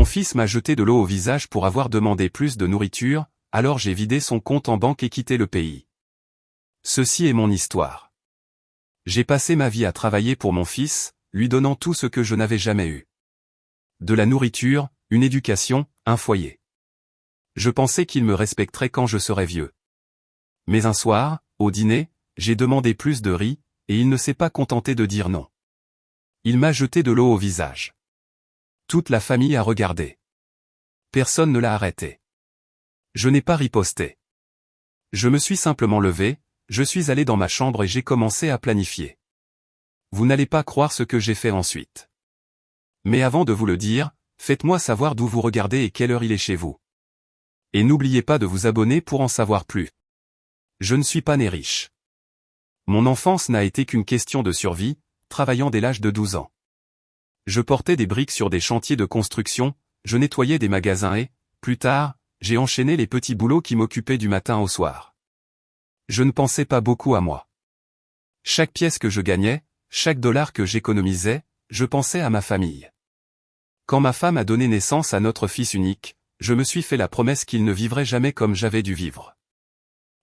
Mon fils m'a jeté de l'eau au visage pour avoir demandé plus de nourriture, alors j'ai vidé son compte en banque et quitté le pays. Ceci est mon histoire. J'ai passé ma vie à travailler pour mon fils, lui donnant tout ce que je n'avais jamais eu. De la nourriture, une éducation, un foyer. Je pensais qu'il me respecterait quand je serais vieux. Mais un soir, au dîner, j'ai demandé plus de riz, et il ne s'est pas contenté de dire non. Il m'a jeté de l'eau au visage. Toute la famille a regardé. Personne ne l'a arrêté. Je n'ai pas riposté. Je me suis simplement levé, je suis allé dans ma chambre et j'ai commencé à planifier. Vous n'allez pas croire ce que j'ai fait ensuite. Mais avant de vous le dire, faites-moi savoir d'où vous regardez et quelle heure il est chez vous. Et n'oubliez pas de vous abonner pour en savoir plus. Je ne suis pas né riche. Mon enfance n'a été qu'une question de survie, travaillant dès l'âge de 12 ans. Je portais des briques sur des chantiers de construction, je nettoyais des magasins et, plus tard, j'ai enchaîné les petits boulots qui m'occupaient du matin au soir. Je ne pensais pas beaucoup à moi. Chaque pièce que je gagnais, chaque dollar que j'économisais, je pensais à ma famille. Quand ma femme a donné naissance à notre fils unique, je me suis fait la promesse qu'il ne vivrait jamais comme j'avais dû vivre.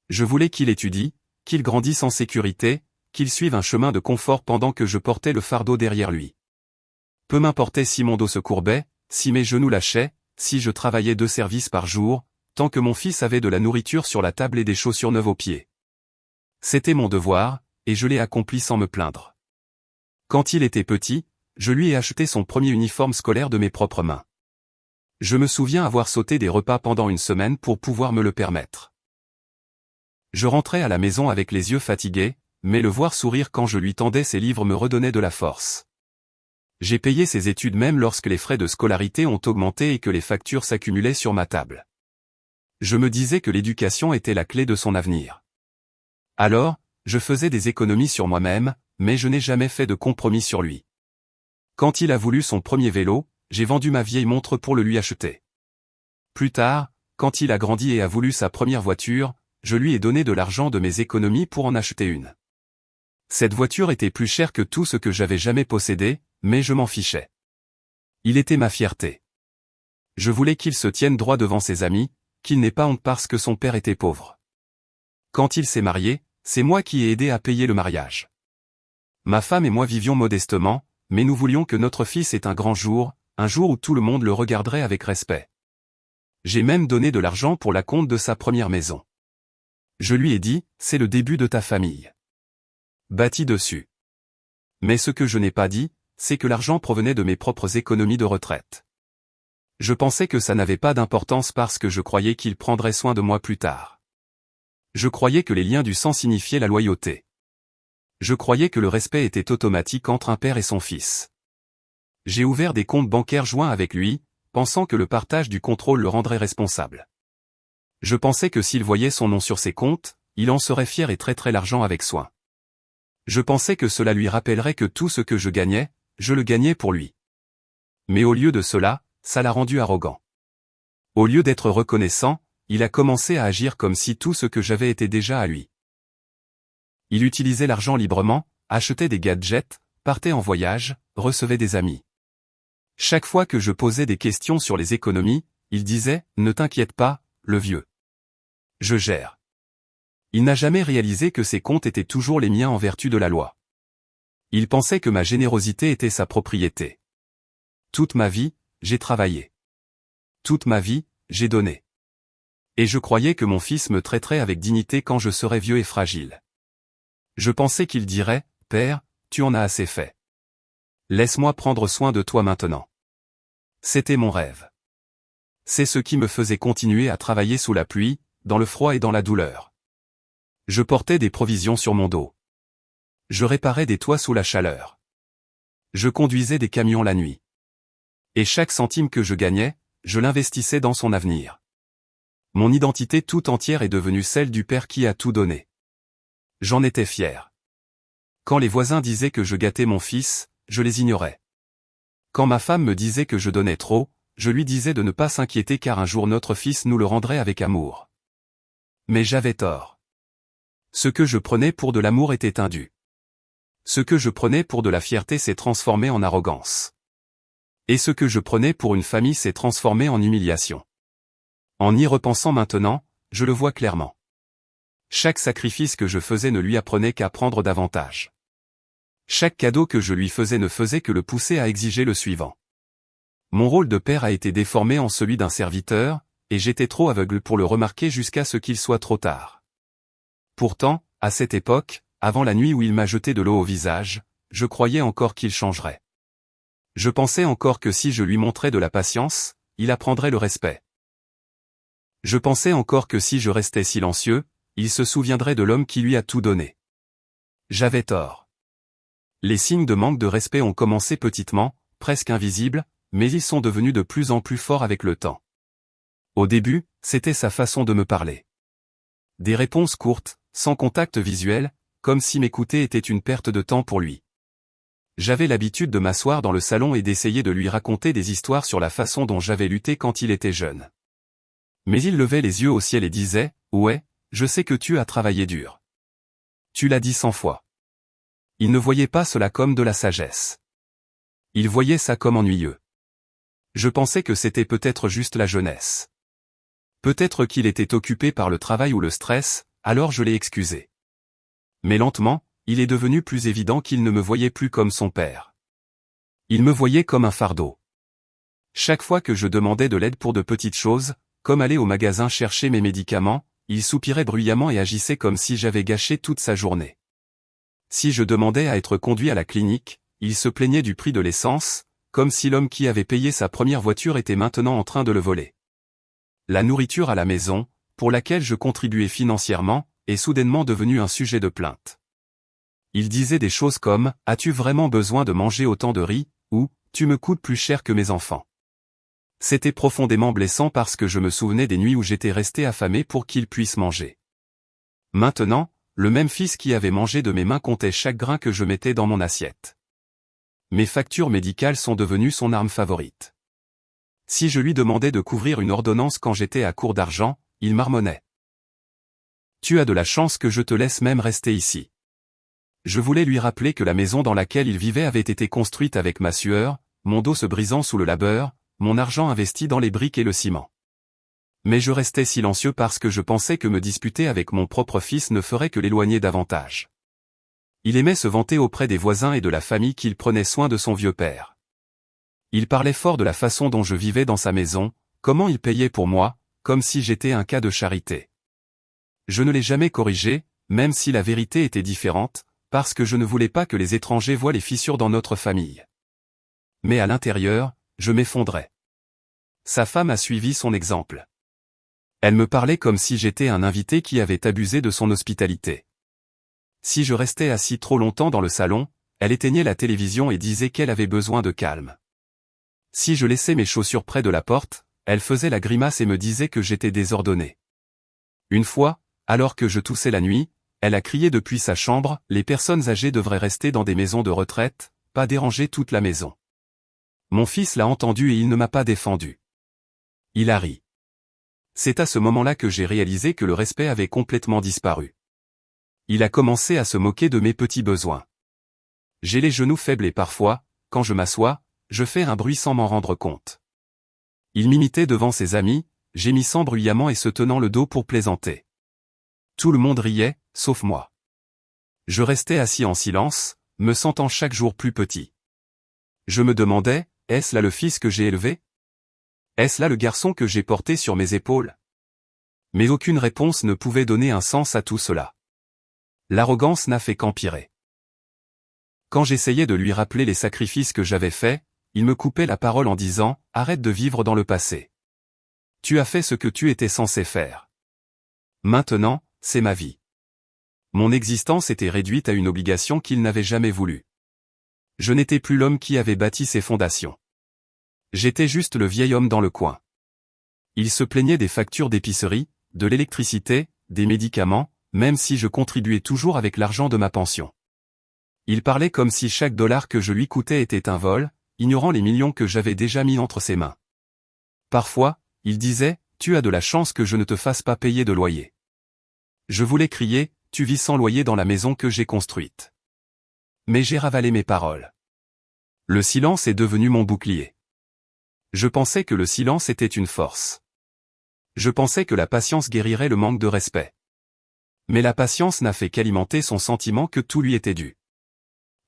Je voulais qu'il étudie, qu'il grandisse en sécurité, qu'il suive un chemin de confort pendant que je portais le fardeau derrière lui. Peu m'importait si mon dos se courbait, si mes genoux lâchaient, si je travaillais 2 services par jour, tant que mon fils avait de la nourriture sur la table et des chaussures neuves aux pieds. C'était mon devoir, et je l'ai accompli sans me plaindre. Quand il était petit, je lui ai acheté son premier uniforme scolaire de mes propres mains. Je me souviens avoir sauté des repas pendant une semaine pour pouvoir me le permettre. Je rentrais à la maison avec les yeux fatigués, mais le voir sourire quand je lui tendais ses livres me redonnait de la force. J'ai payé ses études même lorsque les frais de scolarité ont augmenté et que les factures s'accumulaient sur ma table. Je me disais que l'éducation était la clé de son avenir. Alors, je faisais des économies sur moi-même, mais je n'ai jamais fait de compromis sur lui. Quand il a voulu son premier vélo, j'ai vendu ma vieille montre pour le lui acheter. Plus tard, quand il a grandi et a voulu sa première voiture, je lui ai donné de l'argent de mes économies pour en acheter une. Cette voiture était plus chère que tout ce que j'avais jamais possédé, mais je m'en fichais. Il était ma fierté. Je voulais qu'il se tienne droit devant ses amis, qu'il n'ait pas honte parce que son père était pauvre. Quand il s'est marié, c'est moi qui ai aidé à payer le mariage. Ma femme et moi vivions modestement, mais nous voulions que notre fils ait un grand jour, un jour où tout le monde le regarderait avec respect. J'ai même donné de l'argent pour la compte de sa première maison. Je lui ai dit, c'est le début de ta famille. Bâtis dessus. Mais ce que je n'ai pas dit, c'est que l'argent provenait de mes propres économies de retraite. Je pensais que ça n'avait pas d'importance parce que je croyais qu'il prendrait soin de moi plus tard. Je croyais que les liens du sang signifiaient la loyauté. Je croyais que le respect était automatique entre un père et son fils. J'ai ouvert des comptes bancaires joints avec lui, pensant que le partage du contrôle le rendrait responsable. Je pensais que s'il voyait son nom sur ses comptes, il en serait fier et traiterait l'argent avec soin. Je pensais que cela lui rappellerait que tout ce que je gagnais, je le gagnais pour lui. Mais au lieu de cela, ça l'a rendu arrogant. Au lieu d'être reconnaissant, il a commencé à agir comme si tout ce que j'avais était déjà à lui. Il utilisait l'argent librement, achetait des gadgets, partait en voyage, recevait des amis. Chaque fois que je posais des questions sur les économies, il disait « Ne t'inquiète pas, le vieux. Je gère ». Il n'a jamais réalisé que ses comptes étaient toujours les miens en vertu de la loi. Il pensait que ma générosité était sa propriété. Toute ma vie, j'ai travaillé. Toute ma vie, j'ai donné. Et je croyais que mon fils me traiterait avec dignité quand je serais vieux et fragile. Je pensais qu'il dirait « Père, tu en as assez fait. Laisse-moi prendre soin de toi maintenant. » C'était mon rêve. C'est ce qui me faisait continuer à travailler sous la pluie, dans le froid et dans la douleur. Je portais des provisions sur mon dos. Je réparais des toits sous la chaleur. Je conduisais des camions la nuit. Et chaque centime que je gagnais, je l'investissais dans son avenir. Mon identité tout entière est devenue celle du père qui a tout donné. J'en étais fier. Quand les voisins disaient que je gâtais mon fils, je les ignorais. Quand ma femme me disait que je donnais trop, je lui disais de ne pas s'inquiéter car un jour notre fils nous le rendrait avec amour. Mais j'avais tort. Ce que je prenais pour de l'amour était indu. Ce que je prenais pour de la fierté s'est transformé en arrogance. Et ce que je prenais pour une famille s'est transformé en humiliation. En y repensant maintenant, je le vois clairement. Chaque sacrifice que je faisais ne lui apprenait qu'à prendre davantage. Chaque cadeau que je lui faisais ne faisait que le pousser à exiger le suivant. Mon rôle de père a été déformé en celui d'un serviteur, et j'étais trop aveugle pour le remarquer jusqu'à ce qu'il soit trop tard. Pourtant, à cette époque, avant la nuit où il m'a jeté de l'eau au visage, je croyais encore qu'il changerait. Je pensais encore que si je lui montrais de la patience, il apprendrait le respect. Je pensais encore que si je restais silencieux, il se souviendrait de l'homme qui lui a tout donné. J'avais tort. Les signes de manque de respect ont commencé petitement, presque invisibles, mais ils sont devenus de plus en plus forts avec le temps. Au début, c'était sa façon de me parler. Des réponses courtes, sans contact visuel, comme si m'écouter était une perte de temps pour lui. J'avais l'habitude de m'asseoir dans le salon et d'essayer de lui raconter des histoires sur la façon dont j'avais lutté quand il était jeune. Mais il levait les yeux au ciel et disait « Ouais, je sais que tu as travaillé dur. Tu l'as dit 100 fois. » Il ne voyait pas cela comme de la sagesse. Il voyait ça comme ennuyeux. Je pensais que c'était peut-être juste la jeunesse. Peut-être qu'il était occupé par le travail ou le stress, alors je l'ai excusé. Mais lentement, il est devenu plus évident qu'il ne me voyait plus comme son père. Il me voyait comme un fardeau. Chaque fois que je demandais de l'aide pour de petites choses, comme aller au magasin chercher mes médicaments, il soupirait bruyamment et agissait comme si j'avais gâché toute sa journée. Si je demandais à être conduit à la clinique, il se plaignait du prix de l'essence, comme si l'homme qui avait payé sa première voiture était maintenant en train de le voler. La nourriture à la maison, pour laquelle je contribuais financièrement, est soudainement devenue un sujet de plainte. Il disait des choses comme « As-tu vraiment besoin de manger autant de riz ?» ou « Tu me coûtes plus cher que mes enfants ». C'était profondément blessant parce que je me souvenais des nuits où j'étais resté affamé pour qu'il puisse manger. Maintenant, le même fils qui avait mangé de mes mains comptait chaque grain que je mettais dans mon assiette. Mes factures médicales sont devenues son arme favorite. Si je lui demandais de couvrir une ordonnance quand j'étais à court d'argent, il marmonnait. « Tu as de la chance que je te laisse même rester ici. » Je voulais lui rappeler que la maison dans laquelle il vivait avait été construite avec ma sueur, mon dos se brisant sous le labeur, mon argent investi dans les briques et le ciment. Mais je restais silencieux parce que je pensais que me disputer avec mon propre fils ne ferait que l'éloigner davantage. Il aimait se vanter auprès des voisins et de la famille qu'il prenait soin de son vieux père. Il parlait fort de la façon dont je vivais dans sa maison, comment il payait pour moi, comme si j'étais un cas de charité. Je ne l'ai jamais corrigé, même si la vérité était différente, parce que je ne voulais pas que les étrangers voient les fissures dans notre famille. Mais à l'intérieur, je m'effondrais. Sa femme a suivi son exemple. Elle me parlait comme si j'étais un invité qui avait abusé de son hospitalité. Si je restais assis trop longtemps dans le salon, elle éteignait la télévision et disait qu'elle avait besoin de calme. Si je laissais mes chaussures près de la porte, elle faisait la grimace et me disait que j'étais désordonné. Une fois, alors que je toussais la nuit, elle a crié depuis sa chambre, les personnes âgées devraient rester dans des maisons de retraite, pas déranger toute la maison. Mon fils l'a entendu et il ne m'a pas défendu. Il a ri. C'est à ce moment-là que j'ai réalisé que le respect avait complètement disparu. Il a commencé à se moquer de mes petits besoins. J'ai les genoux faibles et parfois, quand je m'assois, je fais un bruit sans m'en rendre compte. Il m'imitait devant ses amis, gémissant bruyamment et se tenant le dos pour plaisanter. Tout le monde riait, sauf moi. Je restais assis en silence, me sentant chaque jour plus petit. Je me demandais, est-ce là le fils que j'ai élevé? Est-ce là le garçon que j'ai porté sur mes épaules? Mais aucune réponse ne pouvait donner un sens à tout cela. L'arrogance n'a fait qu'empirer. Quand j'essayais de lui rappeler les sacrifices que j'avais faits, il me coupait la parole en disant « Arrête de vivre dans le passé. Tu as fait ce que tu étais censé faire. Maintenant, c'est ma vie. » Mon existence était réduite à une obligation qu'il n'avait jamais voulu. Je n'étais plus l'homme qui avait bâti ses fondations. J'étais juste le vieil homme dans le coin. Il se plaignait des factures d'épicerie, de l'électricité, des médicaments, même si je contribuais toujours avec l'argent de ma pension. Il parlait comme si chaque dollar que je lui coûtais était un vol, ignorant les millions que j'avais déjà mis entre ses mains. Parfois, il disait, « Tu as de la chance que je ne te fasse pas payer de loyer. » Je voulais crier, « Tu vis sans loyer dans la maison que j'ai construite. » Mais j'ai ravalé mes paroles. Le silence est devenu mon bouclier. Je pensais que le silence était une force. Je pensais que la patience guérirait le manque de respect. Mais la patience n'a fait qu'alimenter son sentiment que tout lui était dû.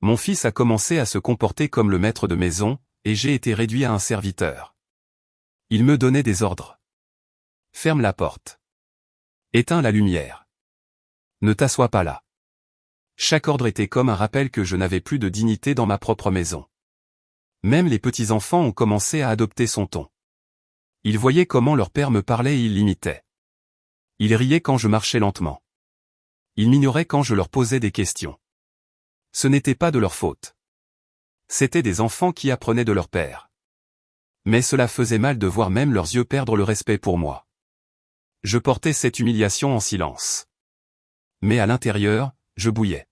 Mon fils a commencé à se comporter comme le maître de maison, et j'ai été réduit à un serviteur. Il me donnait des ordres. Ferme la porte. Éteins la lumière. Ne t'assois pas là. Chaque ordre était comme un rappel que je n'avais plus de dignité dans ma propre maison. Même les petits-enfants ont commencé à adopter son ton. Ils voyaient comment leur père me parlait et ils l'imitaient. Ils riaient quand je marchais lentement. Ils m'ignoraient quand je leur posais des questions. Ce n'était pas de leur faute. C'étaient des enfants qui apprenaient de leur père. Mais cela faisait mal de voir même leurs yeux perdre le respect pour moi. Je portais cette humiliation en silence. Mais à l'intérieur, je bouillais.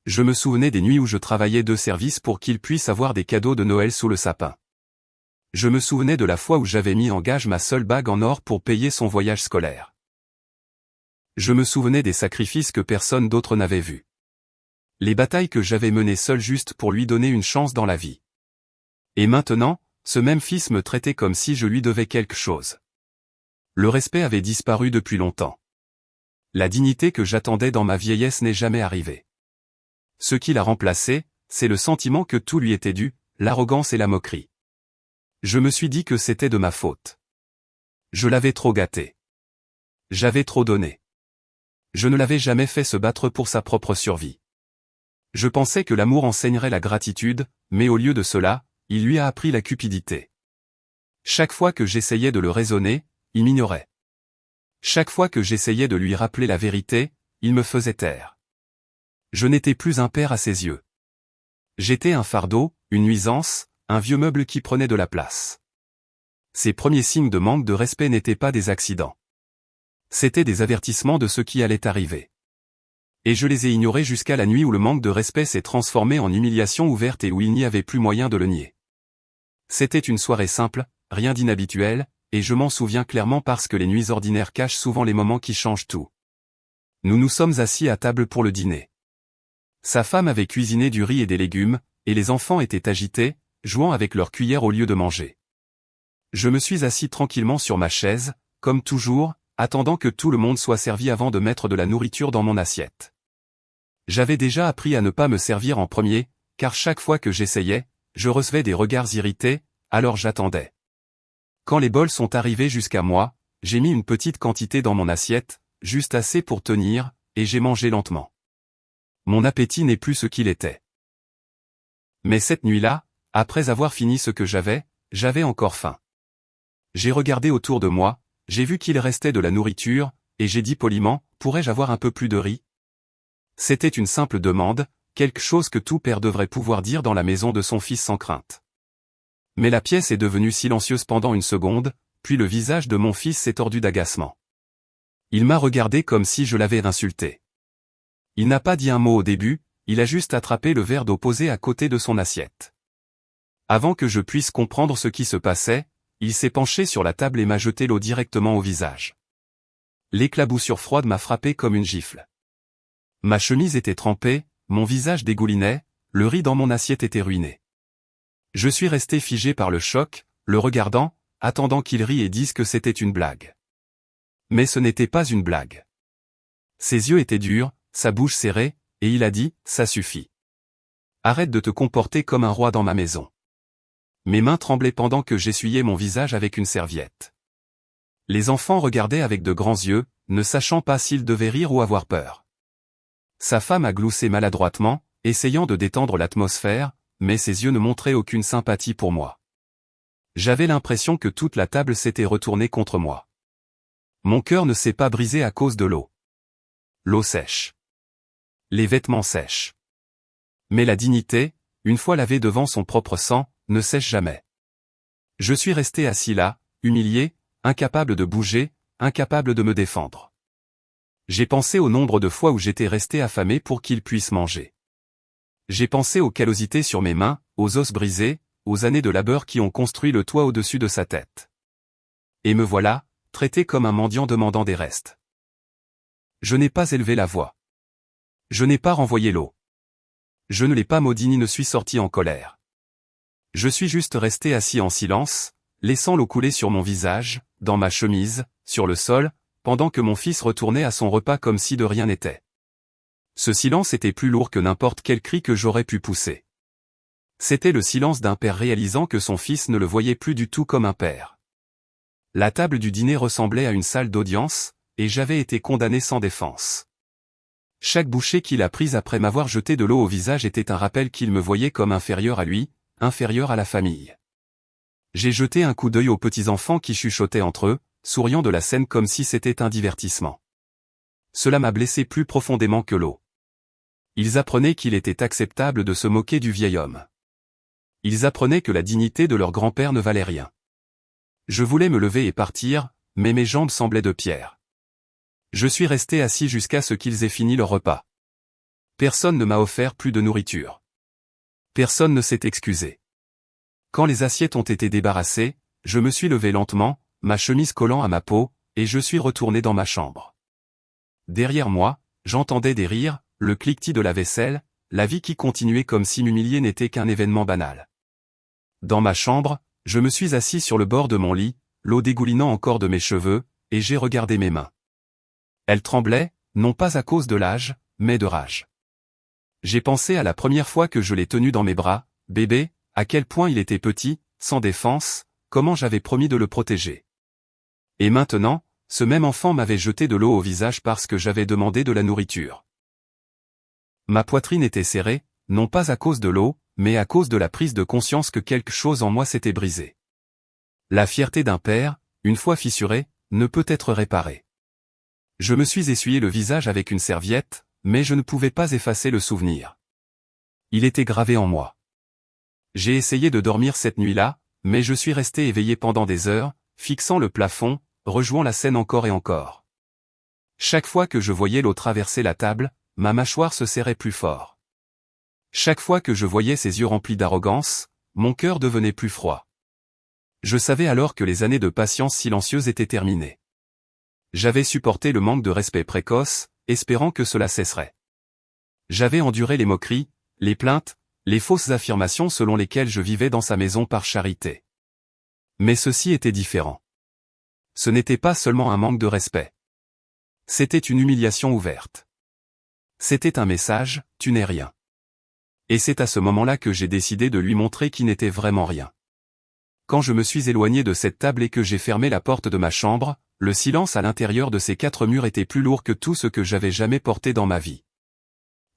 Je me souvenais des nuits où je travaillais de service pour qu'ils puissent avoir des cadeaux de Noël sous le sapin. Je me souvenais de la fois où j'avais mis en gage ma seule bague en or pour payer son voyage scolaire. Je me souvenais des sacrifices que personne d'autre n'avait vus. Les batailles que j'avais menées seul juste pour lui donner une chance dans la vie. Et maintenant, ce même fils me traitait comme si je lui devais quelque chose. Le respect avait disparu depuis longtemps. La dignité que j'attendais dans ma vieillesse n'est jamais arrivée. Ce qui l'a remplacé, c'est le sentiment que tout lui était dû, l'arrogance et la moquerie. Je me suis dit que c'était de ma faute. Je l'avais trop gâté. J'avais trop donné. Je ne l'avais jamais fait se battre pour sa propre survie. Je pensais que l'amour enseignerait la gratitude, mais au lieu de cela, il lui a appris la cupidité. Chaque fois que j'essayais de le raisonner, il m'ignorait. Chaque fois que j'essayais de lui rappeler la vérité, il me faisait taire. Je n'étais plus un père à ses yeux. J'étais un fardeau, une nuisance, un vieux meuble qui prenait de la place. Ces premiers signes de manque de respect n'étaient pas des accidents. C'étaient des avertissements de ce qui allait arriver. Et je les ai ignorés jusqu'à la nuit où le manque de respect s'est transformé en humiliation ouverte et où il n'y avait plus moyen de le nier. C'était une soirée simple, rien d'inhabituel, et je m'en souviens clairement parce que les nuits ordinaires cachent souvent les moments qui changent tout. Nous nous sommes assis à table pour le dîner. Sa femme avait cuisiné du riz et des légumes, et les enfants étaient agités, jouant avec leur cuillère au lieu de manger. Je me suis assis tranquillement sur ma chaise, comme toujours, attendant que tout le monde soit servi avant de mettre de la nourriture dans mon assiette. J'avais déjà appris à ne pas me servir en premier, car chaque fois que j'essayais, je recevais des regards irrités, alors j'attendais. Quand les bols sont arrivés jusqu'à moi, j'ai mis une petite quantité dans mon assiette, juste assez pour tenir, et j'ai mangé lentement. Mon appétit n'est plus ce qu'il était. Mais cette nuit-là, après avoir fini ce que j'avais encore faim. J'ai regardé autour de moi, j'ai vu qu'il restait de la nourriture, et j'ai dit poliment, pourrais-je avoir un peu plus de riz ? C'était une simple demande, quelque chose que tout père devrait pouvoir dire dans la maison de son fils sans crainte. Mais la pièce est devenue silencieuse pendant une seconde, puis le visage de mon fils s'est tordu d'agacement. Il m'a regardé comme si je l'avais insulté. Il n'a pas dit un mot au début, il a juste attrapé le verre d'eau posé à côté de son assiette. Avant que je puisse comprendre ce qui se passait, il s'est penché sur la table et m'a jeté l'eau directement au visage. L'éclaboussure froide m'a frappé comme une gifle. Ma chemise était trempée, mon visage dégoulinait, le riz dans mon assiette était ruiné. Je suis resté figé par le choc, le regardant, attendant qu'il rie et dise que c'était une blague. Mais ce n'était pas une blague. Ses yeux étaient durs, sa bouche serrée, et il a dit, ça suffit. Arrête de te comporter comme un roi dans ma maison. Mes mains tremblaient pendant que j'essuyais mon visage avec une serviette. Les enfants regardaient avec de grands yeux, ne sachant pas s'ils devaient rire ou avoir peur. Sa femme a gloussé maladroitement, essayant de détendre l'atmosphère, mais ses yeux ne montraient aucune sympathie pour moi. J'avais l'impression que toute la table s'était retournée contre moi. Mon cœur ne s'est pas brisé à cause de l'eau. L'eau sèche. Les vêtements sèchent. Mais la dignité, une fois lavée devant son propre sang, ne sèche jamais. Je suis resté assis là, humilié, incapable de bouger, incapable de me défendre. J'ai pensé au nombre de fois où j'étais resté affamé pour qu'il puisse manger. J'ai pensé aux callosités sur mes mains, aux os brisés, aux années de labeur qui ont construit le toit au-dessus de sa tête. Et me voilà, traité comme un mendiant demandant des restes. Je n'ai pas élevé la voix. Je n'ai pas renvoyé l'eau. Je ne l'ai pas maudit ni ne suis sorti en colère. Je suis juste resté assis en silence, laissant l'eau couler sur mon visage, dans ma chemise, sur le sol, pendant que mon fils retournait à son repas comme si de rien n'était. Ce silence était plus lourd que n'importe quel cri que j'aurais pu pousser. C'était le silence d'un père réalisant que son fils ne le voyait plus du tout comme un père. La table du dîner ressemblait à une salle d'audience, et j'avais été condamné sans défense. Chaque bouchée qu'il a prise après m'avoir jeté de l'eau au visage était un rappel qu'il me voyait comme inférieur à lui, inférieur à la famille. J'ai jeté un coup d'œil aux petits enfants qui chuchotaient entre eux, souriant de la scène comme si c'était un divertissement. Cela m'a blessé plus profondément que l'eau. Ils apprenaient qu'il était acceptable de se moquer du vieil homme. Ils apprenaient que la dignité de leur grand-père ne valait rien. Je voulais me lever et partir, mais mes jambes semblaient de pierre. Je suis resté assis jusqu'à ce qu'ils aient fini leur repas. Personne ne m'a offert plus de nourriture. Personne ne s'est excusé. Quand les assiettes ont été débarrassées, je me suis levé lentement, ma chemise collant à ma peau, et je suis retourné dans ma chambre. Derrière moi, j'entendais des rires, le cliquetis de la vaisselle, la vie qui continuait comme si m'humilier n'était qu'un événement banal. Dans ma chambre, je me suis assis sur le bord de mon lit, l'eau dégoulinant encore de mes cheveux, et j'ai regardé mes mains. Elles tremblaient, non pas à cause de l'âge, mais de rage. J'ai pensé à la première fois que je l'ai tenu dans mes bras, bébé, à quel point il était petit, sans défense, comment j'avais promis de le protéger. Et maintenant, ce même enfant m'avait jeté de l'eau au visage parce que j'avais demandé de la nourriture. Ma poitrine était serrée, non pas à cause de l'eau, mais à cause de la prise de conscience que quelque chose en moi s'était brisé. La fierté d'un père, une fois fissurée, ne peut être réparée. Je me suis essuyé le visage avec une serviette, mais je ne pouvais pas effacer le souvenir. Il était gravé en moi. J'ai essayé de dormir cette nuit-là, mais je suis resté éveillé pendant des heures, fixant le plafond, rejouant la scène encore et encore. Chaque fois que je voyais l'eau traverser la table, ma mâchoire se serrait plus fort. Chaque fois que je voyais ses yeux remplis d'arrogance, mon cœur devenait plus froid. Je savais alors que les années de patience silencieuse étaient terminées. J'avais supporté le manque de respect précoce, espérant que cela cesserait. J'avais enduré les moqueries, les plaintes, les fausses affirmations selon lesquelles je vivais dans sa maison par charité. Mais ceci était différent. Ce n'était pas seulement un manque de respect. C'était une humiliation ouverte. C'était un message, tu n'es rien. Et c'est à ce moment-là que j'ai décidé de lui montrer qu'il n'était vraiment rien. Quand je me suis éloigné de cette table et que j'ai fermé la porte de ma chambre, le silence à l'intérieur de ces 4 murs était plus lourd que tout ce que j'avais jamais porté dans ma vie.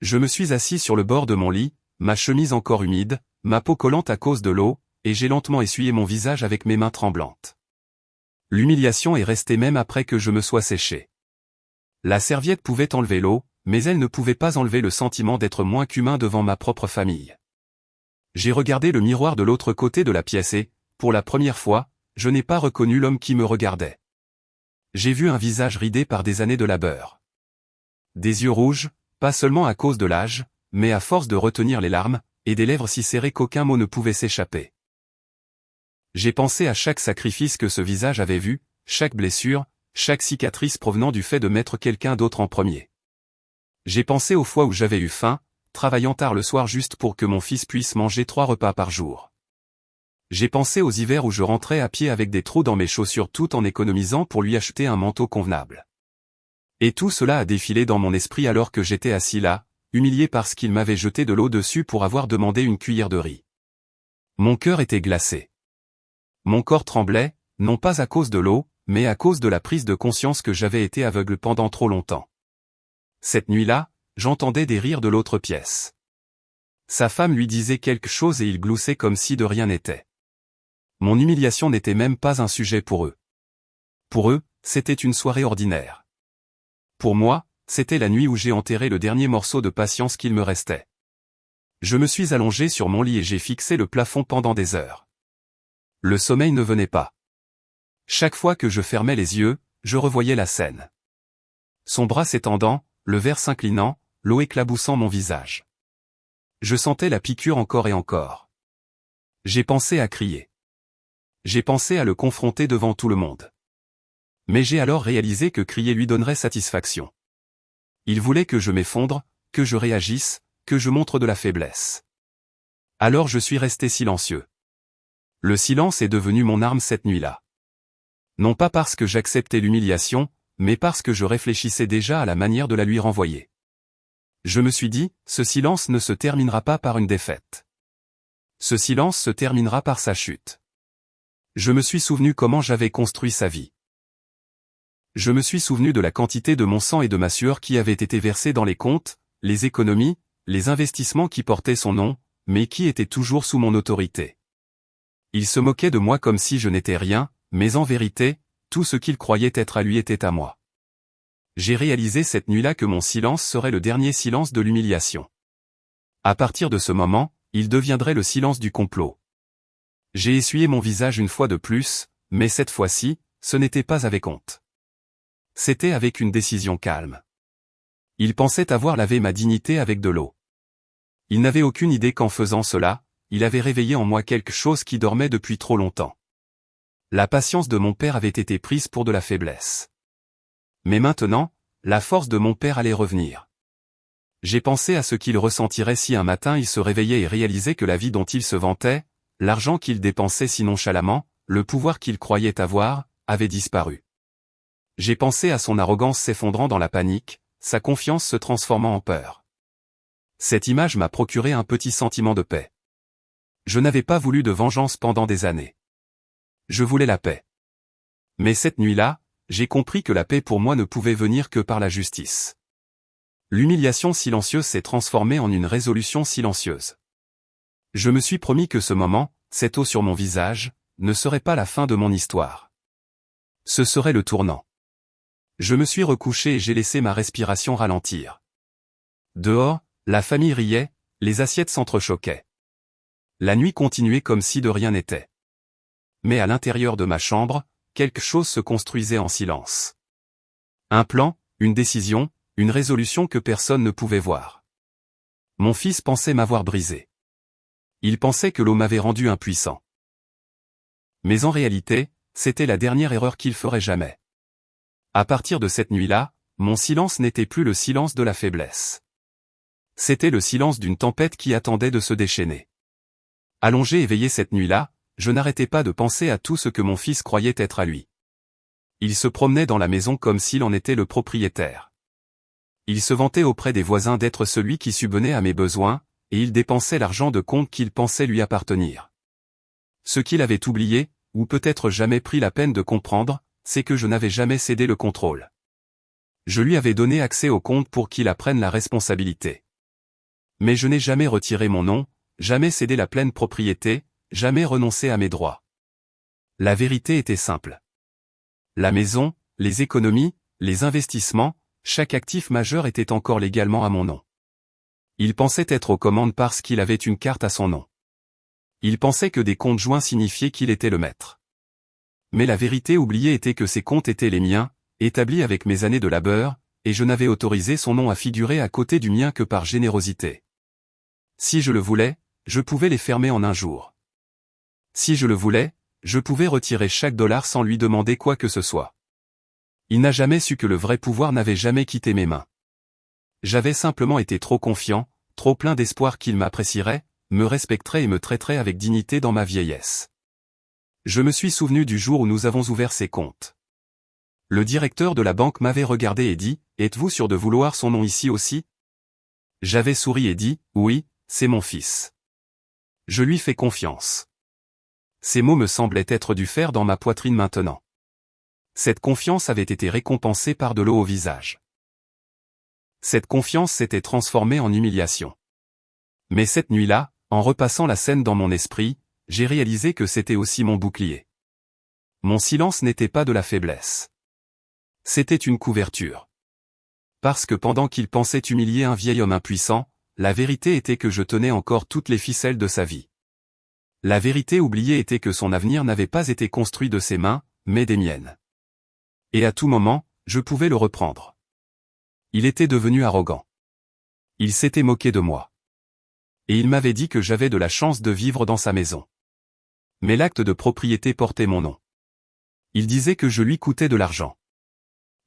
Je me suis assis sur le bord de mon lit, ma chemise encore humide, ma peau collante à cause de l'eau, et j'ai lentement essuyé mon visage avec mes mains tremblantes. L'humiliation est restée même après que je me sois séché. La serviette pouvait enlever l'eau, mais elle ne pouvait pas enlever le sentiment d'être moins qu'humain devant ma propre famille. J'ai regardé le miroir de l'autre côté de la pièce et, pour la première fois, je n'ai pas reconnu l'homme qui me regardait. J'ai vu un visage ridé par des années de labeur. Des yeux rouges, pas seulement à cause de l'âge, mais à force de retenir les larmes, et des lèvres si serrées qu'aucun mot ne pouvait s'échapper. J'ai pensé à chaque sacrifice que ce visage avait vu, chaque blessure, chaque cicatrice provenant du fait de mettre quelqu'un d'autre en premier. J'ai pensé aux fois où j'avais eu faim, travaillant tard le soir juste pour que mon fils puisse manger 3 repas par jour. J'ai pensé aux hivers où je rentrais à pied avec des trous dans mes chaussures tout en économisant pour lui acheter un manteau convenable. Et tout cela a défilé dans mon esprit alors que j'étais assis là, humilié parce qu'il m'avait jeté de l'eau dessus pour avoir demandé une cuillère de riz. Mon cœur était glacé. Mon corps tremblait, non pas à cause de l'eau, mais à cause de la prise de conscience que j'avais été aveugle pendant trop longtemps. Cette nuit-là, j'entendais des rires de l'autre pièce. Sa femme lui disait quelque chose et il gloussait comme si de rien n'était. Mon humiliation n'était même pas un sujet pour eux. Pour eux, c'était une soirée ordinaire. Pour moi, c'était la nuit où j'ai enterré le dernier morceau de patience qu'il me restait. Je me suis allongé sur mon lit et j'ai fixé le plafond pendant des heures. Le sommeil ne venait pas. Chaque fois que je fermais les yeux, je revoyais la scène. Son bras s'étendant, le verre s'inclinant, l'eau éclaboussant mon visage. Je sentais la piqûre encore et encore. J'ai pensé à crier. J'ai pensé à le confronter devant tout le monde. Mais j'ai alors réalisé que crier lui donnerait satisfaction. Il voulait que je m'effondre, que je réagisse, que je montre de la faiblesse. Alors je suis resté silencieux. Le silence est devenu mon arme cette nuit-là. Non pas parce que j'acceptais l'humiliation, mais parce que je réfléchissais déjà à la manière de la lui renvoyer. Je me suis dit, ce silence ne se terminera pas par une défaite. Ce silence se terminera par sa chute. Je me suis souvenu comment j'avais construit sa vie. Je me suis souvenu de la quantité de mon sang et de ma sueur qui avaient été versés dans les comptes, les économies, les investissements qui portaient son nom, mais qui étaient toujours sous mon autorité. Il se moquait de moi comme si je n'étais rien, mais en vérité, tout ce qu'il croyait être à lui était à moi. J'ai réalisé cette nuit-là que mon silence serait le dernier silence de l'humiliation. À partir de ce moment, il deviendrait le silence du complot. J'ai essuyé mon visage une fois de plus, mais cette fois-ci, ce n'était pas avec honte. C'était avec une décision calme. Il pensait avoir lavé ma dignité avec de l'eau. Il n'avait aucune idée qu'en faisant cela, il avait réveillé en moi quelque chose qui dormait depuis trop longtemps. La patience de mon père avait été prise pour de la faiblesse. Mais maintenant, la force de mon père allait revenir. J'ai pensé à ce qu'il ressentirait si un matin il se réveillait et réalisait que la vie dont il se vantait, l'argent qu'il dépensait si nonchalamment, le pouvoir qu'il croyait avoir, avait disparu. J'ai pensé à son arrogance s'effondrant dans la panique, sa confiance se transformant en peur. Cette image m'a procuré un petit sentiment de paix. Je n'avais pas voulu de vengeance pendant des années. Je voulais la paix. Mais cette nuit-là, j'ai compris que la paix pour moi ne pouvait venir que par la justice. L'humiliation silencieuse s'est transformée en une résolution silencieuse. Je me suis promis que ce moment, cette eau sur mon visage, ne serait pas la fin de mon histoire. Ce serait le tournant. Je me suis recouché et j'ai laissé ma respiration ralentir. Dehors, la famille riait, les assiettes s'entrechoquaient. La nuit continuait comme si de rien n'était. Mais à l'intérieur de ma chambre, quelque chose se construisait en silence. Un plan, une décision, une résolution que personne ne pouvait voir. Mon fils pensait m'avoir brisé. Il pensait que l'eau m'avait rendu impuissant. Mais en réalité, c'était la dernière erreur qu'il ferait jamais. À partir de cette nuit-là, mon silence n'était plus le silence de la faiblesse. C'était le silence d'une tempête qui attendait de se déchaîner. Allongé éveillé cette nuit-là, je n'arrêtais pas de penser à tout ce que mon fils croyait être à lui. Il se promenait dans la maison comme s'il en était le propriétaire. Il se vantait auprès des voisins d'être celui qui subvenait à mes besoins, et il dépensait l'argent de compte qu'il pensait lui appartenir. Ce qu'il avait oublié, ou peut-être jamais pris la peine de comprendre, c'est que je n'avais jamais cédé le contrôle. Je lui avais donné accès au compte pour qu'il apprenne la responsabilité. Mais je n'ai jamais retiré mon nom, jamais cédé la pleine propriété, jamais renoncé à mes droits. La vérité était simple. La maison, les économies, les investissements, chaque actif majeur était encore légalement à mon nom. Il pensait être aux commandes parce qu'il avait une carte à son nom. Il pensait que des comptes joints signifiaient qu'il était le maître. Mais la vérité oubliée était que ces comptes étaient les miens, établis avec mes années de labeur, et je n'avais autorisé son nom à figurer à côté du mien que par générosité. Si je le voulais, je pouvais les fermer en un jour. Si je le voulais, je pouvais retirer chaque dollar sans lui demander quoi que ce soit. Il n'a jamais su que le vrai pouvoir n'avait jamais quitté mes mains. J'avais simplement été trop confiant, trop plein d'espoir qu'il m'apprécierait, me respecterait et me traiterait avec dignité dans ma vieillesse. Je me suis souvenu du jour où nous avons ouvert ces comptes. Le directeur de la banque m'avait regardé et dit, « Êtes-vous sûr de vouloir son nom ici aussi ?» J'avais souri et dit, « Oui, c'est mon fils. Je lui fais confiance. » Ces mots me semblaient être du fer dans ma poitrine maintenant. Cette confiance avait été récompensée par de l'eau au visage. Cette confiance s'était transformée en humiliation. Mais cette nuit-là, en repassant la scène dans mon esprit, j'ai réalisé que c'était aussi mon bouclier. Mon silence n'était pas de la faiblesse. C'était une couverture. Parce que pendant qu'il pensait humilier un vieil homme impuissant, la vérité était que je tenais encore toutes les ficelles de sa vie. La vérité oubliée était que son avenir n'avait pas été construit de ses mains, mais des miennes. Et à tout moment, je pouvais le reprendre. Il était devenu arrogant. Il s'était moqué de moi. Et il m'avait dit que j'avais de la chance de vivre dans sa maison. Mais l'acte de propriété portait mon nom. Il disait que je lui coûtais de l'argent.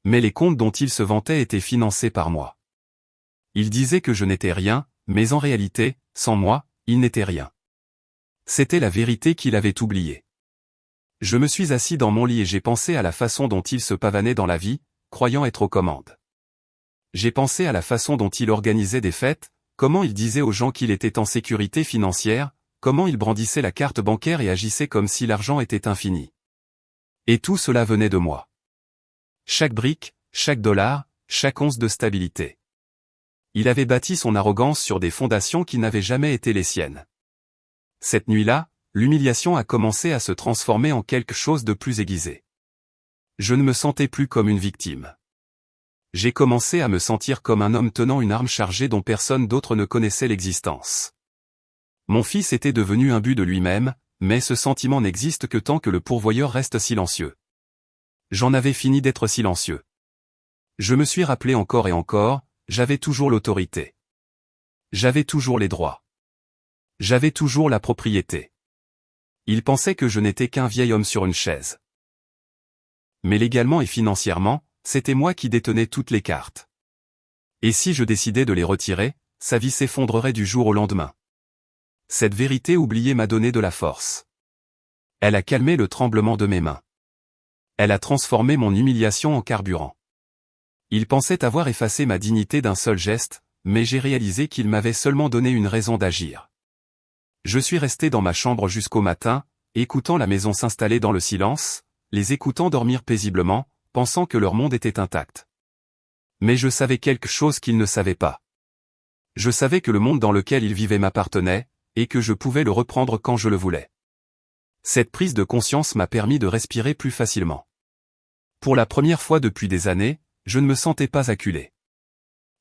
Mais les comptes dont il se vantait étaient financés par moi. Il disait que je n'étais rien, mais en réalité, sans moi, il n'était rien. C'était la vérité qu'il avait oubliée. Je me suis assis dans mon lit et j'ai pensé à la façon dont il se pavanait dans la vie, croyant être aux commandes. J'ai pensé à la façon dont il organisait des fêtes, comment il disait aux gens qu'il était en sécurité financière, comment il brandissait la carte bancaire et agissait comme si l'argent était infini. Et tout cela venait de moi. Chaque brique, chaque dollar, chaque once de stabilité. Il avait bâti son arrogance sur des fondations qui n'avaient jamais été les siennes. Cette nuit-là, l'humiliation a commencé à se transformer en quelque chose de plus aiguisé. Je ne me sentais plus comme une victime. J'ai commencé à me sentir comme un homme tenant une arme chargée dont personne d'autre ne connaissait l'existence. Mon fils était devenu un but de lui-même, mais ce sentiment n'existe que tant que le pourvoyeur reste silencieux. J'en avais fini d'être silencieux. Je me suis rappelé encore et encore, j'avais toujours l'autorité. J'avais toujours les droits. J'avais toujours la propriété. Il pensait que je n'étais qu'un vieil homme sur une chaise. Mais légalement et financièrement, c'était moi qui détenais toutes les cartes. Et si je décidais de les retirer, sa vie s'effondrerait du jour au lendemain. Cette vérité oubliée m'a donné de la force. Elle a calmé le tremblement de mes mains. Elle a transformé mon humiliation en carburant. Il pensait avoir effacé ma dignité d'un seul geste, mais j'ai réalisé qu'il m'avait seulement donné une raison d'agir. Je suis resté dans ma chambre jusqu'au matin, écoutant la maison s'installer dans le silence, les écoutant dormir paisiblement, pensant que leur monde était intact. Mais je savais quelque chose qu'ils ne savaient pas. Je savais que le monde dans lequel ils vivaient m'appartenait, et que je pouvais le reprendre quand je le voulais. Cette prise de conscience m'a permis de respirer plus facilement. Pour la première fois depuis des années, je ne me sentais pas acculé.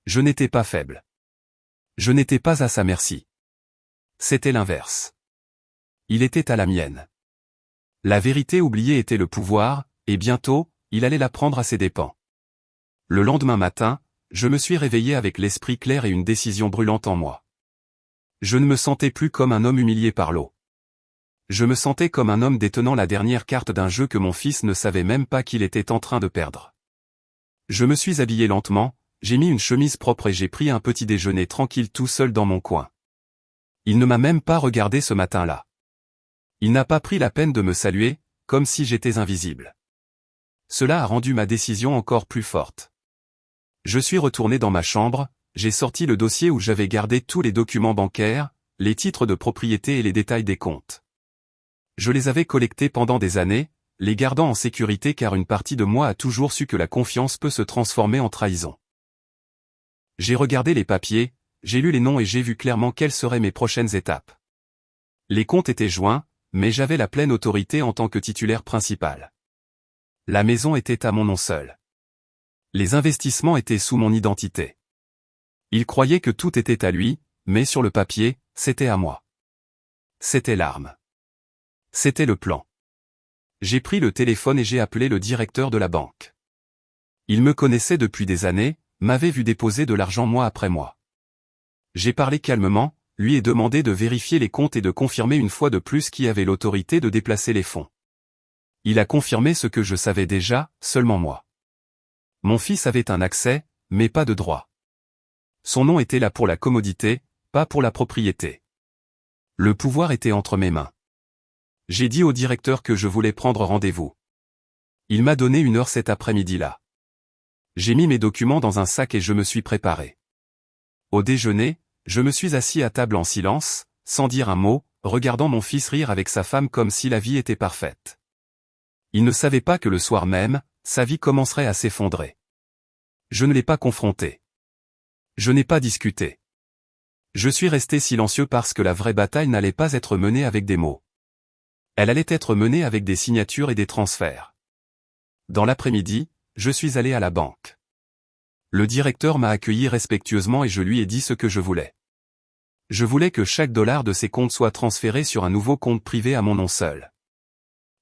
Je n'étais pas faible. Je n'étais pas à sa merci. C'était l'inverse. Il était à la mienne. La vérité oubliée était le pouvoir, et bientôt, il allait la prendre à ses dépens. Le lendemain matin, je me suis réveillé avec l'esprit clair et une décision brûlante en moi. Je ne me sentais plus comme un homme humilié par l'eau. Je me sentais comme un homme détenant la dernière carte d'un jeu que mon fils ne savait même pas qu'il était en train de perdre. Je me suis habillé lentement, j'ai mis une chemise propre et j'ai pris un petit déjeuner tranquille tout seul dans mon coin. Il ne m'a même pas regardé ce matin-là. Il n'a pas pris la peine de me saluer, comme si j'étais invisible. Cela a rendu ma décision encore plus forte. Je suis retourné dans ma chambre, j'ai sorti le dossier où j'avais gardé tous les documents bancaires, les titres de propriété et les détails des comptes. Je les avais collectés pendant des années, les gardant en sécurité car une partie de moi a toujours su que la confiance peut se transformer en trahison. J'ai regardé les papiers, j'ai lu les noms et j'ai vu clairement quelles seraient mes prochaines étapes. Les comptes étaient joints, mais j'avais la pleine autorité en tant que titulaire principal. La maison était à mon nom seul. Les investissements étaient sous mon identité. Il croyait que tout était à lui, mais sur le papier, c'était à moi. C'était l'arme. C'était le plan. J'ai pris le téléphone et j'ai appelé le directeur de la banque. Il me connaissait depuis des années, m'avait vu déposer de l'argent mois après mois. J'ai parlé calmement, lui ai demandé de vérifier les comptes et de confirmer une fois de plus qui avait l'autorité de déplacer les fonds. Il a confirmé ce que je savais déjà, seulement moi. Mon fils avait un accès, mais pas de droit. Son nom était là pour la commodité, pas pour la propriété. Le pouvoir était entre mes mains. J'ai dit au directeur que je voulais prendre rendez-vous. Il m'a donné 1 heure cet après-midi-là. J'ai mis mes documents dans un sac et je me suis préparé. Au déjeuner, je me suis assis à table en silence, sans dire un mot, regardant mon fils rire avec sa femme comme si la vie était parfaite. Il ne savait pas que le soir même, sa vie commencerait à s'effondrer. Je ne l'ai pas confronté. Je n'ai pas discuté. Je suis resté silencieux parce que la vraie bataille n'allait pas être menée avec des mots. Elle allait être menée avec des signatures et des transferts. Dans l'après-midi, je suis allé à la banque. Le directeur m'a accueilli respectueusement et je lui ai dit ce que je voulais. Je voulais que chaque dollar de ces comptes soit transféré sur un nouveau compte privé à mon nom seul.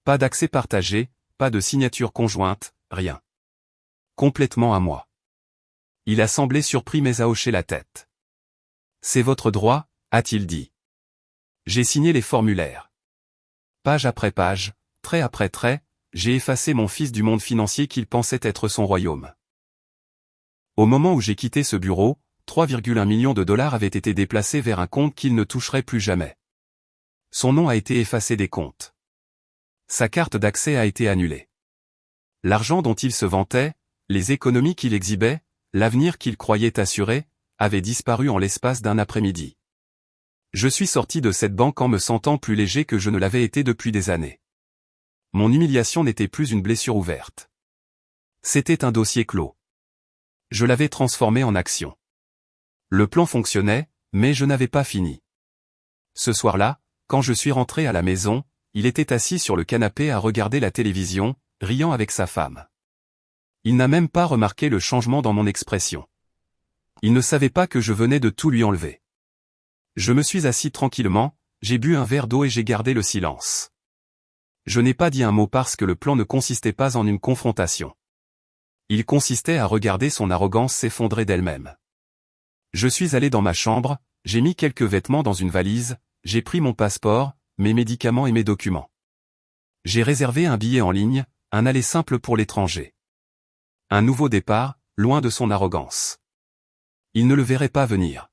Pas d'accès partagé, pas de signature conjointe, rien. Complètement à moi. Il a semblé surpris mais a hoché la tête. C'est votre droit, a-t-il dit. J'ai signé les formulaires. Page après page, trait après trait, j'ai effacé mon fils du monde financier qu'il pensait être son royaume. Au moment où j'ai quitté ce bureau, 3,1 millions de dollars avaient été déplacés vers un compte qu'il ne toucherait plus jamais. Son nom a été effacé des comptes. Sa carte d'accès a été annulée. L'argent dont il se vantait, les économies qu'il exhibait, l'avenir qu'il croyait assuré, avaient disparu en l'espace d'un après-midi. Je suis sorti de cette banque en me sentant plus léger que je ne l'avais été depuis des années. Mon humiliation n'était plus une blessure ouverte. C'était un dossier clos. Je l'avais transformé en action. Le plan fonctionnait, mais je n'avais pas fini. Ce soir-là, quand je suis rentré à la maison, il était assis sur le canapé à regarder la télévision, riant avec sa femme. Il n'a même pas remarqué le changement dans mon expression. Il ne savait pas que je venais de tout lui enlever. Je me suis assis tranquillement, j'ai bu un verre d'eau et j'ai gardé le silence. Je n'ai pas dit un mot parce que le plan ne consistait pas en une confrontation. Il consistait à regarder son arrogance s'effondrer d'elle-même. Je suis allé dans ma chambre, j'ai mis quelques vêtements dans une valise, j'ai pris mon passeport, mes médicaments et mes documents. J'ai réservé un billet en ligne, un aller simple pour l'étranger. Un nouveau départ, loin de son arrogance. Il ne le verrait pas venir.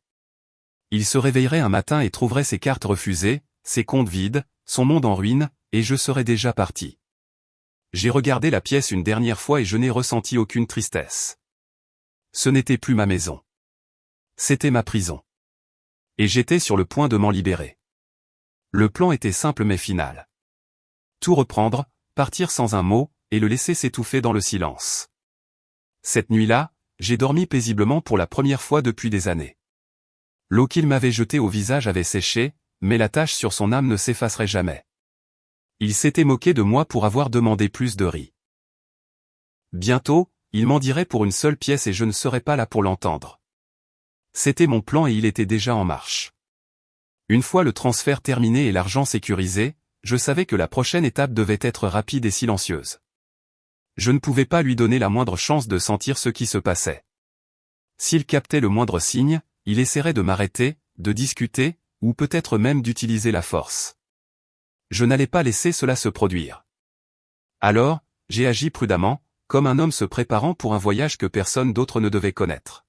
Il se réveillerait un matin et trouverait ses cartes refusées, ses comptes vides, son monde en ruine, et je serais déjà parti. J'ai regardé la pièce une dernière fois et je n'ai ressenti aucune tristesse. Ce n'était plus ma maison. C'était ma prison. Et j'étais sur le point de m'en libérer. Le plan était simple mais final. Tout reprendre, partir sans un mot, et le laisser s'étouffer dans le silence. Cette nuit-là, j'ai dormi paisiblement pour la première fois depuis des années. L'eau qu'il m'avait jetée au visage avait séché, mais la tache sur son âme ne s'effacerait jamais. Il s'était moqué de moi pour avoir demandé plus de riz. Bientôt, il m'en dirait pour une seule pièce et je ne serais pas là pour l'entendre. C'était mon plan et il était déjà en marche. Une fois le transfert terminé et l'argent sécurisé, je savais que la prochaine étape devait être rapide et silencieuse. Je ne pouvais pas lui donner la moindre chance de sentir ce qui se passait. S'il captait le moindre signe, il essaierait de m'arrêter, de discuter, ou peut-être même d'utiliser la force. Je n'allais pas laisser cela se produire. Alors, j'ai agi prudemment, comme un homme se préparant pour un voyage que personne d'autre ne devait connaître.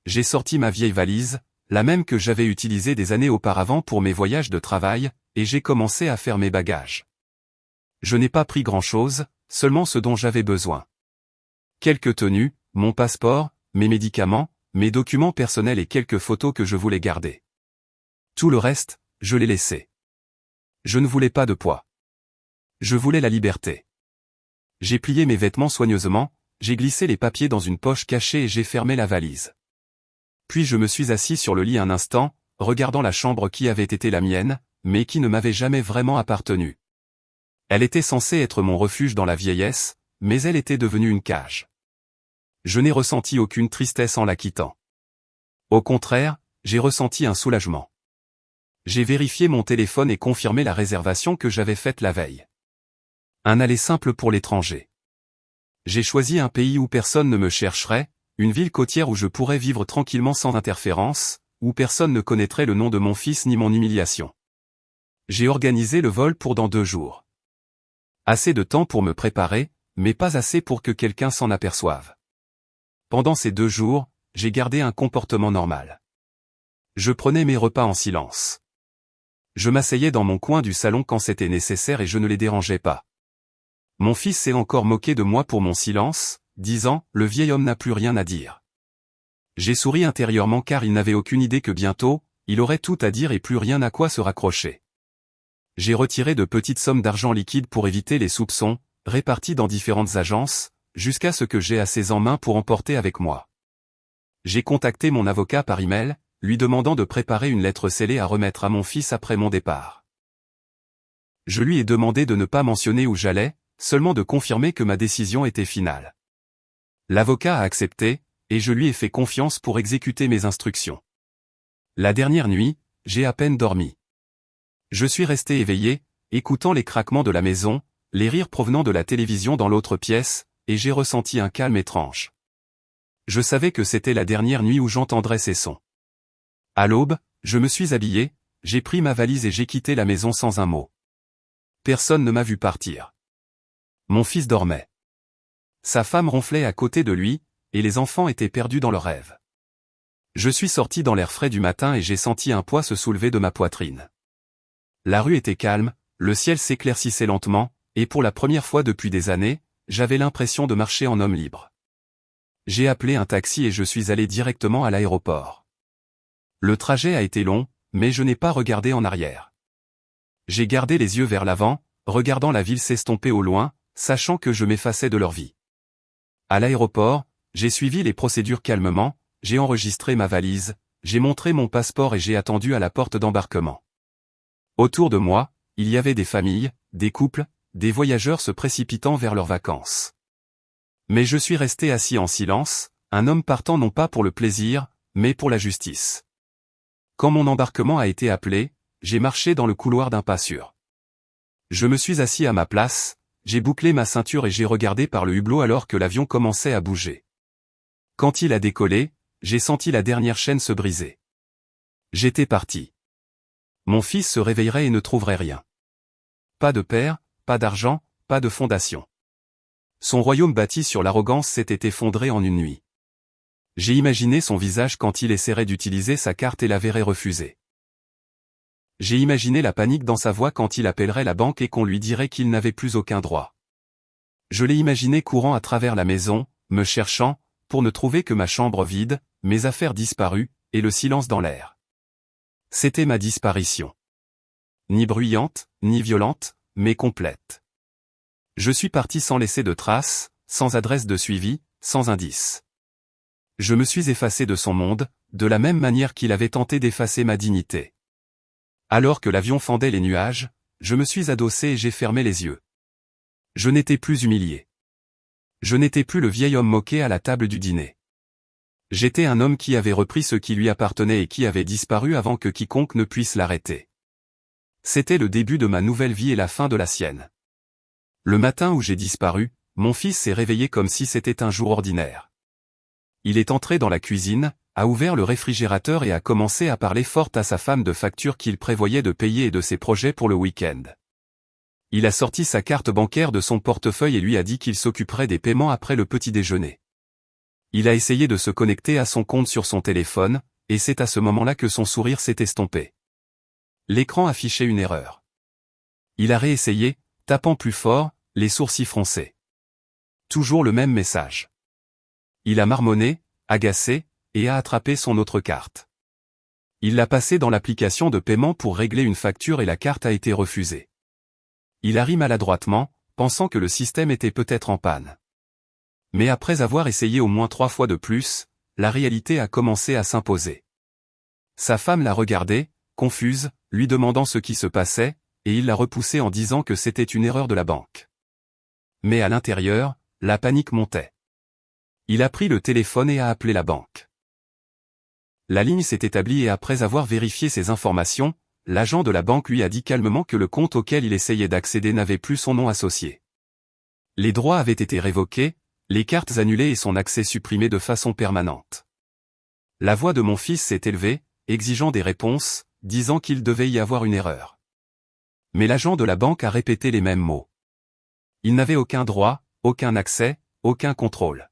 J'ai sorti ma vieille valise, la même que j'avais utilisée des années auparavant pour mes voyages de travail, et j'ai commencé à faire mes bagages. Je n'ai pas pris grand-chose, seulement ce dont j'avais besoin. Quelques tenues, mon passeport, mes médicaments, mes documents personnels et quelques photos que je voulais garder. Tout le reste, je l'ai laissé. Je ne voulais pas de poids. Je voulais la liberté. J'ai plié mes vêtements soigneusement, j'ai glissé les papiers dans une poche cachée et j'ai fermé la valise. Puis je me suis assis sur le lit un instant, regardant la chambre qui avait été la mienne, mais qui ne m'avait jamais vraiment appartenu. Elle était censée être mon refuge dans la vieillesse, mais elle était devenue une cage. Je n'ai ressenti aucune tristesse en la quittant. Au contraire, j'ai ressenti un soulagement. J'ai vérifié mon téléphone et confirmé la réservation que j'avais faite la veille. Un aller simple pour l'étranger. J'ai choisi un pays où personne ne me chercherait, une ville côtière où je pourrais vivre tranquillement sans interférence, où personne ne connaîtrait le nom de mon fils ni mon humiliation. J'ai organisé le vol pour dans 2 jours. Assez de temps pour me préparer, mais pas assez pour que quelqu'un s'en aperçoive. Pendant ces 2 jours, j'ai gardé un comportement normal. Je prenais mes repas en silence. Je m'asseyais dans mon coin du salon quand c'était nécessaire et je ne les dérangeais pas. Mon fils s'est encore moqué de moi pour mon silence, disant « Le vieil homme n'a plus rien à dire ». J'ai souri intérieurement car il n'avait aucune idée que bientôt, il aurait tout à dire et plus rien à quoi se raccrocher. J'ai retiré de petites sommes d'argent liquide pour éviter les soupçons, répartis dans différentes agences, jusqu'à ce que j'ai assez en main pour emporter avec moi. J'ai contacté mon avocat par email, lui demandant de préparer une lettre scellée à remettre à mon fils après mon départ. Je lui ai demandé de ne pas mentionner où j'allais, seulement de confirmer que ma décision était finale. L'avocat a accepté, et je lui ai fait confiance pour exécuter mes instructions. La dernière nuit, j'ai à peine dormi. Je suis resté éveillé, écoutant les craquements de la maison, les rires provenant de la télévision dans l'autre pièce, et j'ai ressenti un calme étrange. Je savais que c'était la dernière nuit où j'entendrais ces sons. À l'aube, je me suis habillé, j'ai pris ma valise et j'ai quitté la maison sans un mot. Personne ne m'a vu partir. Mon fils dormait. Sa femme ronflait à côté de lui, et les enfants étaient perdus dans leurs rêves. Je suis sorti dans l'air frais du matin et j'ai senti un poids se soulever de ma poitrine. La rue était calme, le ciel s'éclaircissait lentement, et pour la première fois depuis des années, j'avais l'impression de marcher en homme libre. J'ai appelé un taxi et je suis allé directement à l'aéroport. Le trajet a été long, mais je n'ai pas regardé en arrière. J'ai gardé les yeux vers l'avant, regardant la ville s'estomper au loin, sachant que je m'effaçais de leur vie. À l'aéroport, j'ai suivi les procédures calmement, j'ai enregistré ma valise, j'ai montré mon passeport et j'ai attendu à la porte d'embarquement. Autour de moi, il y avait des familles, des couples, des voyageurs se précipitant vers leurs vacances. Mais je suis resté assis en silence, un homme partant non pas pour le plaisir, mais pour la justice. Quand mon embarquement a été appelé, j'ai marché dans le couloir d'un pas sûr. Je me suis assis à ma place, j'ai bouclé ma ceinture et j'ai regardé par le hublot alors que l'avion commençait à bouger. Quand il a décollé, j'ai senti la dernière chaîne se briser. J'étais parti. Mon fils se réveillerait et ne trouverait rien. Pas de père, pas d'argent, pas de fondation. Son royaume bâti sur l'arrogance s'était effondré en une nuit. J'ai imaginé son visage quand il essaierait d'utiliser sa carte et la verrait refuser. J'ai imaginé la panique dans sa voix quand il appellerait la banque et qu'on lui dirait qu'il n'avait plus aucun droit. Je l'ai imaginé courant à travers la maison, me cherchant, pour ne trouver que ma chambre vide, mes affaires disparues, et le silence dans l'air. C'était ma disparition. Ni bruyante, ni violente, mais complète. Je suis parti sans laisser de traces, sans adresse de suivi, sans indice. Je me suis effacé de son monde, de la même manière qu'il avait tenté d'effacer ma dignité. Alors que l'avion fendait les nuages, je me suis adossé et j'ai fermé les yeux. Je n'étais plus humilié. Je n'étais plus le vieil homme moqué à la table du dîner. J'étais un homme qui avait repris ce qui lui appartenait et qui avait disparu avant que quiconque ne puisse l'arrêter. C'était le début de ma nouvelle vie et la fin de la sienne. Le matin où j'ai disparu, mon fils s'est réveillé comme si c'était un jour ordinaire. Il est entré dans la cuisine, a ouvert le réfrigérateur et a commencé à parler fort à sa femme de factures qu'il prévoyait de payer et de ses projets pour le week-end. Il a sorti sa carte bancaire de son portefeuille et lui a dit qu'il s'occuperait des paiements après le petit déjeuner. Il a essayé de se connecter à son compte sur son téléphone, et c'est à ce moment-là que son sourire s'est estompé. L'écran affichait une erreur. Il a réessayé, tapant plus fort, les sourcils froncés. Toujours le même message. Il a marmonné, agacé, et a attrapé son autre carte. Il l'a passée dans l'application de paiement pour régler une facture et la carte a été refusée. Il a ri maladroitement, pensant que le système était peut-être en panne. Mais après avoir essayé au moins 3 fois de plus, la réalité a commencé à s'imposer. Sa femme l'a regardé, confuse, lui demandant ce qui se passait, et il l'a repoussé en disant que c'était une erreur de la banque. Mais à l'intérieur, la panique montait. Il a pris le téléphone et a appelé la banque. La ligne s'est établie et après avoir vérifié ses informations, l'agent de la banque lui a dit calmement que le compte auquel il essayait d'accéder n'avait plus son nom associé. Les droits avaient été révoqués, les cartes annulées et son accès supprimé de façon permanente. La voix de mon fils s'est élevée, exigeant des réponses, disant qu'il devait y avoir une erreur. Mais l'agent de la banque a répété les mêmes mots. Il n'avait aucun droit, aucun accès, aucun contrôle.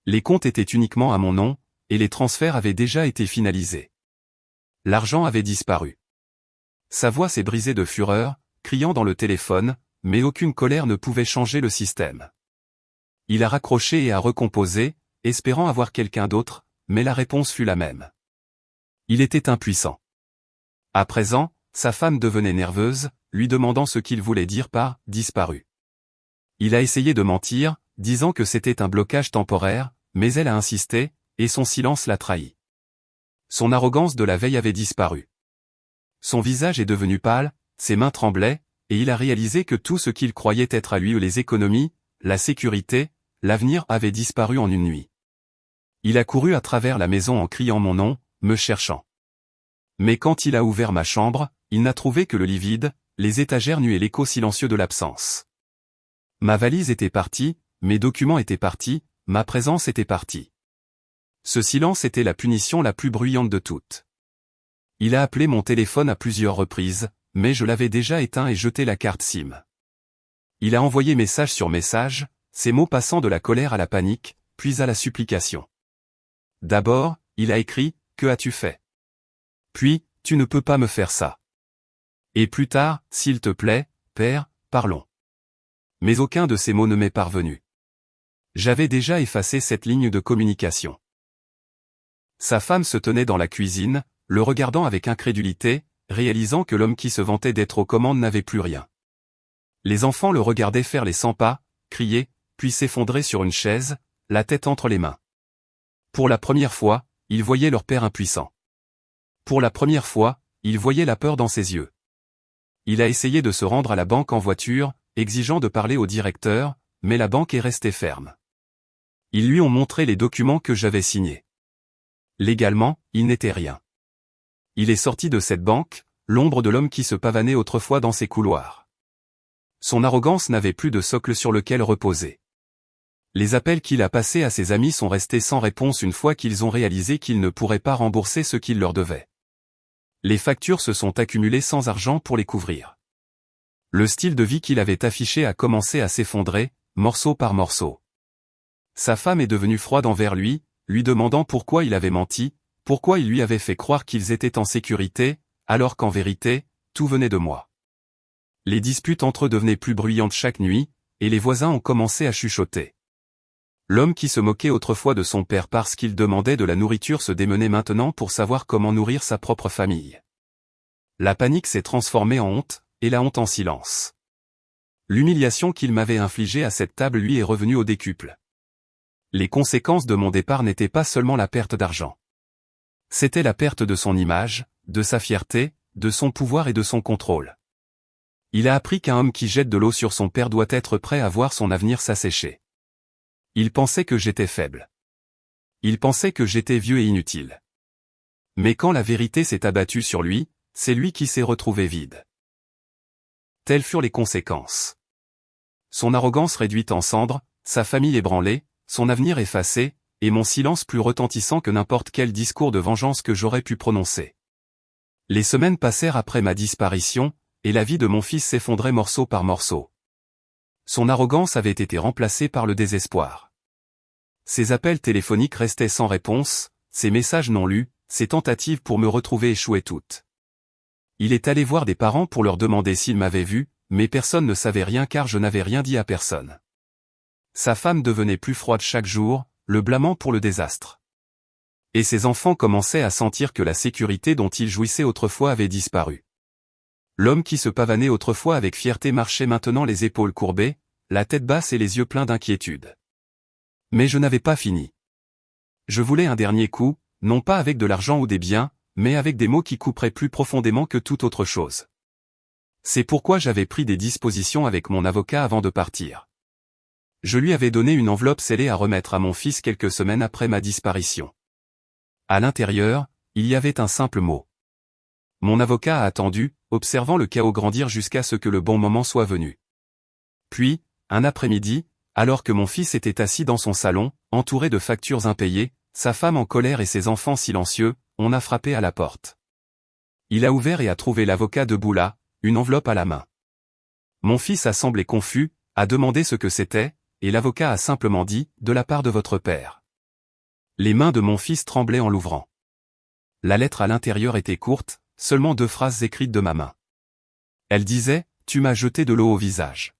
Les comptes étaient uniquement à mon nom, et les transferts avaient déjà été finalisés. L'argent avait disparu. Sa voix s'est brisée de fureur, criant dans le téléphone, mais aucune colère ne pouvait changer le système. Il a raccroché et a recomposé, espérant avoir quelqu'un d'autre, mais la réponse fut la même. Il était impuissant. À présent, sa femme devenait nerveuse, lui demandant ce qu'il voulait dire par « disparu ». Il a essayé de mentir, disant que c'était un blocage temporaire, mais elle a insisté, et son silence l'a trahi. Son arrogance de la veille avait disparu. Son visage est devenu pâle, ses mains tremblaient, et il a réalisé que tout ce qu'il croyait être à lui, les économies, la sécurité, l'avenir avait disparu en une nuit. Il a couru à travers la maison en criant mon nom, me cherchant. Mais quand il a ouvert ma chambre, il n'a trouvé que le lit vide, les étagères nues et l'écho silencieux de l'absence. Ma valise était partie, mes documents étaient partis, ma présence était partie. Ce silence était la punition la plus bruyante de toutes. Il a appelé mon téléphone à plusieurs reprises, mais je l'avais déjà éteint et jeté la carte SIM. Il a envoyé message sur message, ses mots passant de la colère à la panique, puis à la supplication. D'abord, il a écrit « Que as-tu fait ?» Puis « Tu ne peux pas me faire ça. » Et plus tard, s'il te plaît, père, parlons. Mais aucun de ces mots ne m'est parvenu. J'avais déjà effacé cette ligne de communication. Sa femme se tenait dans la cuisine, le regardant avec incrédulité, réalisant que l'homme qui se vantait d'être aux commandes n'avait plus rien. Les enfants le regardaient faire les 100 pas, crier, puis s'effondrer sur une chaise, la tête entre les mains. Pour la première fois, ils voyaient leur père impuissant. Pour la première fois, ils voyaient la peur dans ses yeux. Il a essayé de se rendre à la banque en voiture, exigeant de parler au directeur, mais la banque est restée ferme. Ils lui ont montré les documents que j'avais signés. Légalement, il n'était rien. Il est sorti de cette banque, l'ombre de l'homme qui se pavanait autrefois dans ses couloirs. Son arrogance n'avait plus de socle sur lequel reposer. Les appels qu'il a passés à ses amis sont restés sans réponse une fois qu'ils ont réalisé qu'ils ne pourraient pas rembourser ce qu'il leur devait. Les factures se sont accumulées sans argent pour les couvrir. Le style de vie qu'il avait affiché a commencé à s'effondrer, morceau par morceau. Sa femme est devenue froide envers lui demandant pourquoi il avait menti, pourquoi il lui avait fait croire qu'ils étaient en sécurité, alors qu'en vérité, tout venait de moi. Les disputes entre eux devenaient plus bruyantes chaque nuit, et les voisins ont commencé à chuchoter. L'homme qui se moquait autrefois de son père parce qu'il demandait de la nourriture se démenait maintenant pour savoir comment nourrir sa propre famille. La panique s'est transformée en honte, et la honte en silence. L'humiliation qu'il m'avait infligée à cette table lui est revenue au décuple. Les conséquences de mon départ n'étaient pas seulement la perte d'argent. C'était la perte de son image, de sa fierté, de son pouvoir et de son contrôle. Il a appris qu'un homme qui jette de l'eau sur son père doit être prêt à voir son avenir s'assécher. Il pensait que j'étais faible. Il pensait que j'étais vieux et inutile. Mais quand la vérité s'est abattue sur lui, c'est lui qui s'est retrouvé vide. Telles furent les conséquences. Son arrogance réduite en cendres, sa famille ébranlée, son avenir effacé, et mon silence plus retentissant que n'importe quel discours de vengeance que j'aurais pu prononcer. Les semaines passèrent après ma disparition, et la vie de mon fils s'effondrait morceau par morceau. Son arrogance avait été remplacée par le désespoir. Ses appels téléphoniques restaient sans réponse, ses messages non lus, ses tentatives pour me retrouver échouaient toutes. Il est allé voir des parents pour leur demander s'ils m'avaient vu, mais personne ne savait rien car je n'avais rien dit à personne. Sa femme devenait plus froide chaque jour, le blâmant pour le désastre. Et ses enfants commençaient à sentir que la sécurité dont ils jouissaient autrefois avait disparu. L'homme qui se pavanait autrefois avec fierté marchait maintenant les épaules courbées, la tête basse et les yeux pleins d'inquiétude. Mais je n'avais pas fini. Je voulais un dernier coup, non pas avec de l'argent ou des biens, mais avec des mots qui couperaient plus profondément que toute autre chose. C'est pourquoi j'avais pris des dispositions avec mon avocat avant de partir. Je lui avais donné une enveloppe scellée à remettre à mon fils quelques semaines après ma disparition. À l'intérieur, il y avait un simple mot. Mon avocat a attendu, observant le chaos grandir jusqu'à ce que le bon moment soit venu. Puis, un après-midi, alors que mon fils était assis dans son salon, entouré de factures impayées, sa femme en colère et ses enfants silencieux, on a frappé à la porte. Il a ouvert et a trouvé l'avocat debout là, une enveloppe à la main. Mon fils a semblé confus, a demandé ce que c'était, et l'avocat a simplement dit, de la part de votre père. Les mains de mon fils tremblaient en l'ouvrant. La lettre à l'intérieur était courte, seulement 2 phrases écrites de ma main. Elle disait, tu m'as jeté de l'eau au visage.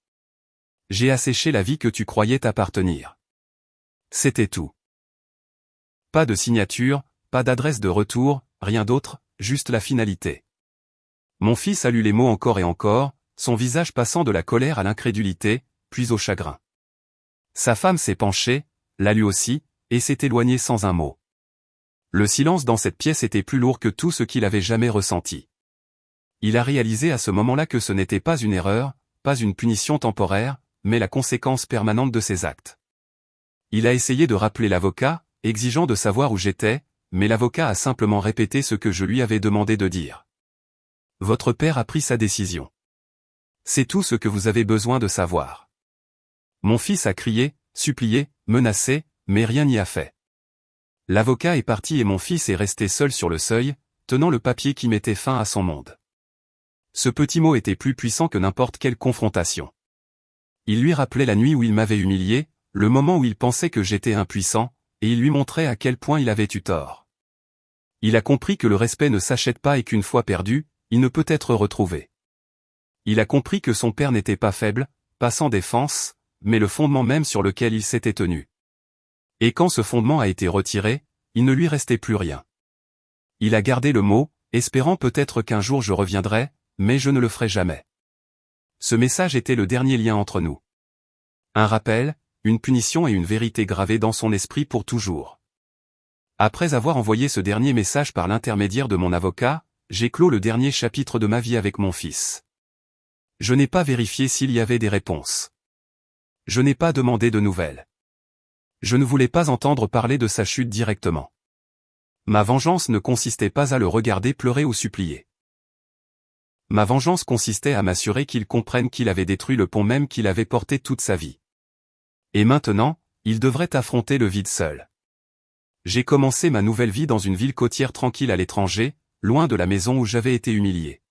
J'ai asséché la vie que tu croyais t'appartenir. C'était tout. Pas de signature, pas d'adresse de retour, rien d'autre, juste la finalité. Mon fils a lu les mots encore et encore, son visage passant de la colère à l'incrédulité, puis au chagrin. Sa femme s'est penchée, l'a lu aussi, et s'est éloignée sans un mot. Le silence dans cette pièce était plus lourd que tout ce qu'il avait jamais ressenti. Il a réalisé à ce moment-là que ce n'était pas une erreur, pas une punition temporaire, mais la conséquence permanente de ses actes. Il a essayé de rappeler l'avocat, exigeant de savoir où j'étais, mais l'avocat a simplement répété ce que je lui avais demandé de dire. Votre père a pris sa décision. C'est tout ce que vous avez besoin de savoir. Mon fils a crié, supplié, menacé, mais rien n'y a fait. L'avocat est parti et mon fils est resté seul sur le seuil, tenant le papier qui mettait fin à son monde. Ce petit mot était plus puissant que n'importe quelle confrontation. Il lui rappelait la nuit où il m'avait humilié, le moment où il pensait que j'étais impuissant, et il lui montrait à quel point il avait eu tort. Il a compris que le respect ne s'achète pas et qu'une fois perdu, il ne peut être retrouvé. Il a compris que son père n'était pas faible, pas sans défense, mais le fondement même sur lequel il s'était tenu. Et quand ce fondement a été retiré, il ne lui restait plus rien. Il a gardé le mot, espérant peut-être qu'un jour je reviendrai, mais je ne le ferai jamais. Ce message était le dernier lien entre nous. Un rappel, une punition et une vérité gravée dans son esprit pour toujours. Après avoir envoyé ce dernier message par l'intermédiaire de mon avocat, j'ai clos le dernier chapitre de ma vie avec mon fils. Je n'ai pas vérifié s'il y avait des réponses. Je n'ai pas demandé de nouvelles. Je ne voulais pas entendre parler de sa chute directement. Ma vengeance ne consistait pas à le regarder pleurer ou supplier. Ma vengeance consistait à m'assurer qu'il comprenne qu'il avait détruit le pont même qu'il avait porté toute sa vie. Et maintenant, il devrait affronter le vide seul. J'ai commencé ma nouvelle vie dans une ville côtière tranquille à l'étranger, loin de la maison où j'avais été humilié.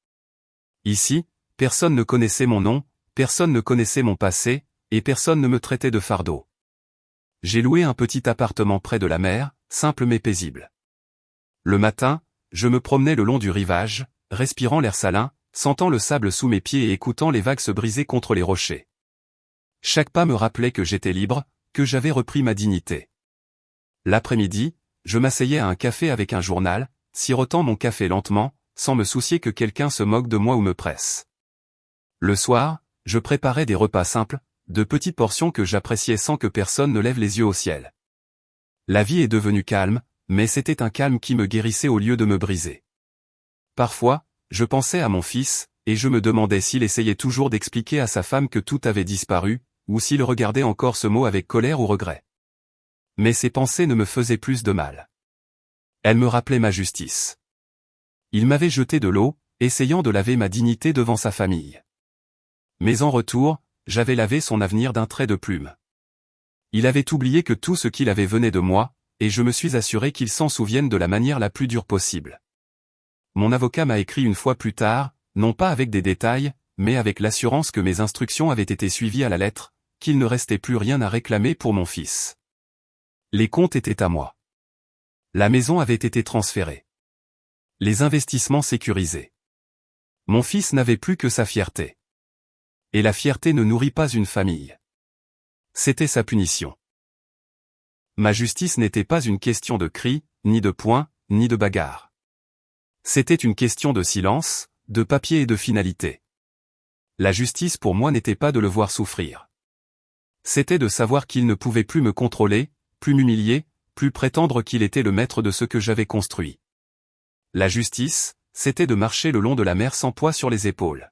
Ici, personne ne connaissait mon nom, personne ne connaissait mon passé, et personne ne me traitait de fardeau. J'ai loué un petit appartement près de la mer, simple mais paisible. Le matin, je me promenais le long du rivage, respirant l'air salin, sentant le sable sous mes pieds et écoutant les vagues se briser contre les rochers. Chaque pas me rappelait que j'étais libre, que j'avais repris ma dignité. L'après-midi, je m'asseyais à un café avec un journal, sirotant mon café lentement, sans me soucier que quelqu'un se moque de moi ou me presse. Le soir, je préparais des repas simples, de petites portions que j'appréciais sans que personne ne lève les yeux au ciel. La vie est devenue calme, mais c'était un calme qui me guérissait au lieu de me briser. Parfois, je pensais à mon fils, et je me demandais s'il essayait toujours d'expliquer à sa femme que tout avait disparu, ou s'il regardait encore ce mot avec colère ou regret. Mais ces pensées ne me faisaient plus de mal. Elles me rappelaient ma justice. Il m'avait jeté de l'eau, essayant de laver ma dignité devant sa famille. Mais en retour, j'avais lavé son avenir d'un trait de plume. Il avait oublié que tout ce qu'il avait venait de moi, et je me suis assuré qu'il s'en souvienne de la manière la plus dure possible. Mon avocat m'a écrit une fois plus tard, non pas avec des détails, mais avec l'assurance que mes instructions avaient été suivies à la lettre, qu'il ne restait plus rien à réclamer pour mon fils. Les comptes étaient à moi. La maison avait été transférée. Les investissements sécurisés. Mon fils n'avait plus que sa fierté. Et la fierté ne nourrit pas une famille. C'était sa punition. Ma justice n'était pas une question de cris, ni de poings, ni de bagarres. C'était une question de silence, de papier et de finalité. La justice pour moi n'était pas de le voir souffrir. C'était de savoir qu'il ne pouvait plus me contrôler, plus m'humilier, plus prétendre qu'il était le maître de ce que j'avais construit. La justice, c'était de marcher le long de la mer sans poids sur les épaules.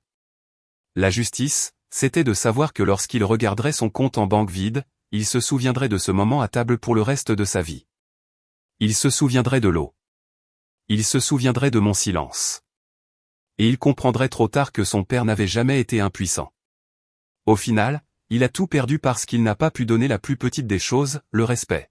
La justice, c'était de savoir que lorsqu'il regarderait son compte en banque vide, il se souviendrait de ce moment à table pour le reste de sa vie. Il se souviendrait de l'eau. Il se souviendrait de mon silence. Et il comprendrait trop tard que son père n'avait jamais été impuissant. Au final, il a tout perdu parce qu'il n'a pas pu donner la plus petite des choses, le respect.